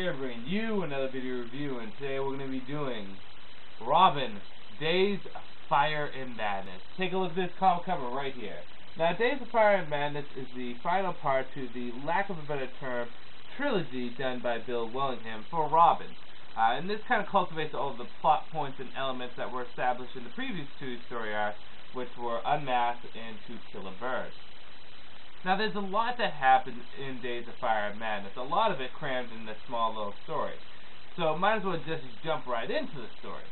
here, bringing you another video review, and today we're going to be doing Robin, Days of Fire and Madness. Take a look at this comic cover right here. Now, Days of Fire and Madness is the final part to the, lack of a better term, trilogy done by Bill Willingham for Robin. And this kind of cultivates all of the plot points and elements that were established in the previous two story arcs, which were Unmasked and To Kill a Bird. Now, there's a lot that happens in Days of Fire and Madness, a lot of it crammed in this small little story. So, might as well just jump right into the story.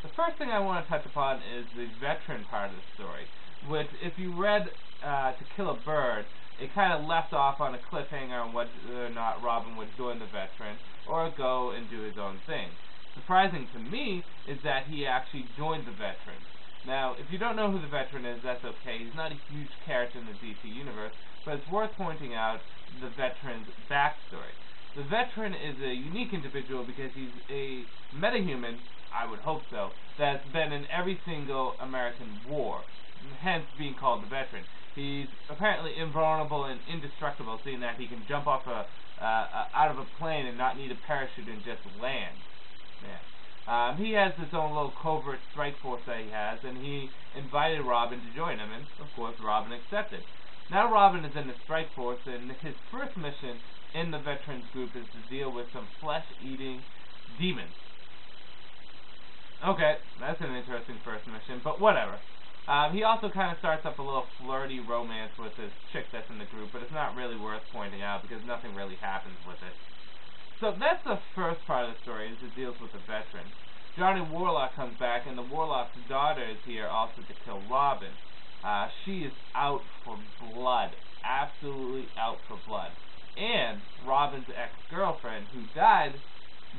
The first thing I want to touch upon is the veteran part of the story, which, if you read To Kill a Bird, it kind of left off on a cliffhanger on whether or not Robin would join the veteran or go and do his own thing. Surprising to me is that he actually joined the veteran. Now, if you don't know who the veteran is, that's okay. He's not a huge character in the DC universe, but it's worth pointing out the veteran's backstory. The veteran is a unique individual because he's a metahuman, I would hope so, that's been in every single American war, hence being called the veteran. He's apparently invulnerable and indestructible, seeing that he can jump off out of a plane and not need a parachute and just land. Man. He has his own little covert strike force that he has, and he invited Robin to join him, and of course Robin accepted. Now Robin is in the strike force, and his first mission in the veterans group is to deal with some flesh-eating demons. Okay, that's an interesting first mission, but whatever. He also kind of starts up a little flirty romance with this chick that's in the group, but it's not really worth pointing out because nothing really happens with it. So that's the first part of the story, is it deals with the veteran. Johnny Warlock comes back, and the Warlock's daughter is here also to kill Robin. She is out for blood, absolutely out for blood. And Robin's ex-girlfriend, who died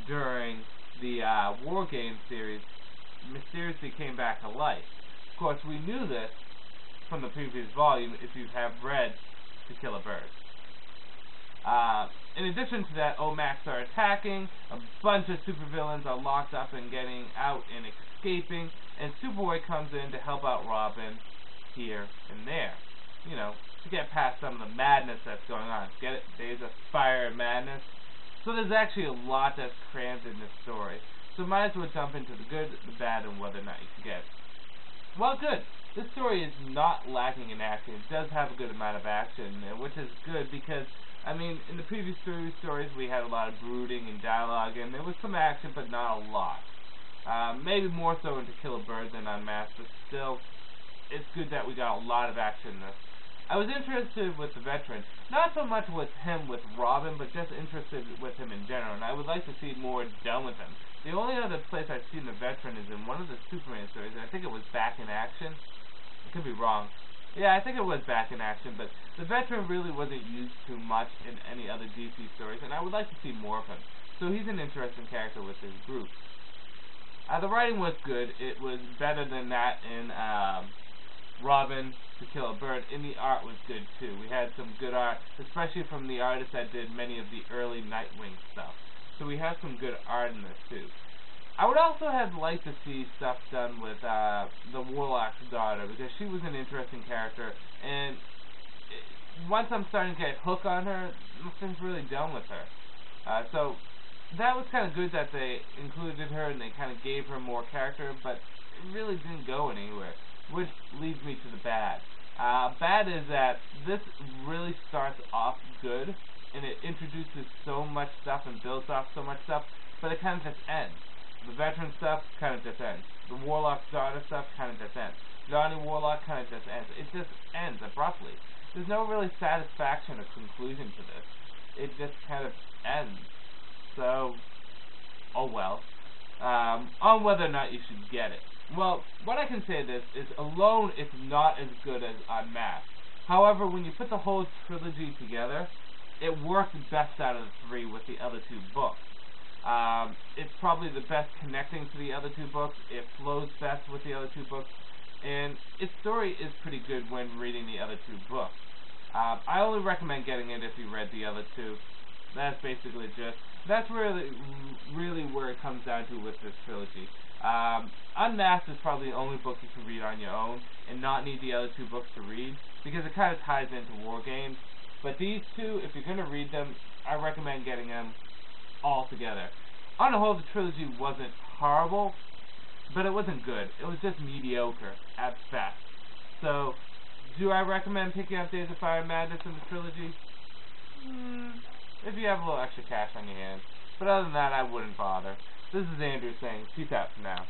during the War Games series, mysteriously came back to life. Of course, we knew this from the previous volume if you have read To Kill a Bird. In addition to that, OMACs are attacking, a bunch of supervillains are locked up and getting out and escaping, and Superboy comes in to help out Robin here and there. You know, to get past some of the madness that's going on. Get it? Days of Fire and Madness. So there's actually a lot that's crammed in this story. So might as well jump into the good, the bad, and whether or not you should get it. Well, good. This story is not lacking in action. It does have a good amount of action, which is good because, I mean, in the previous two stories we had a lot of brooding and dialogue, and there was some action, but not a lot. Maybe more so in To Kill a Bird than Unmasked, but still, it's good that we got a lot of action in this. I was interested with the veteran, not so much with him with Robin, but just interested with him in general, and I would like to see more done with him. The only other place I've seen the veteran is in one of the Superman stories, and I think it was Back in Action. I could be wrong. Yeah, I think it was Back in Action, but the veteran really wasn't used too much in any other DC stories, and I would like to see more of him. So he's an interesting character with this group. The writing was good. It was better than that in Robin, To Kill a Bird, and the art was good too. We had some good art, especially from the artist that did many of the early Nightwing stuff. So we had some good art in this too. I would also have liked to see stuff done with the Warlock's daughter, because she was an interesting character, and once I'm starting to get hooked on her, nothing's really done with her. So that was kind of good that they included her and they kind of gave her more character, but it really didn't go anywhere, which leads me to the bad. Bad is that this really starts off good, and it introduces so much stuff and builds off so much stuff, but it kind of just ends. The veteran stuff kind of just ends. The Warlock's daughter stuff kind of just ends. Johnny Warlock kind of just ends. It just ends abruptly. There's no really satisfaction or conclusion to this. It just kind of ends. So, oh well. On whether or not you should get it. Well, what I can say this is alone it's not as good as Unmasked. However, when you put the whole trilogy together, it works best out of the three with the other two books. It's probably the best connecting to the other two books. It flows best with the other two books, and its story is pretty good when reading the other two books. I only recommend getting it if you read the other two. That's basically just, that's really where it comes down to with this trilogy. Unmasked is probably the only book you can read on your own and not need the other two books to read, because it kind of ties into War Games. But these two, if you're going to read them, I recommend getting them altogether. On the whole, the trilogy wasn't horrible, but it wasn't good. It was just mediocre at best. So, do I recommend picking up Days of Fire and Madness in the trilogy? If you have a little extra cash on your hands. But other than that, I wouldn't bother. This is Andrew saying, peace out for now.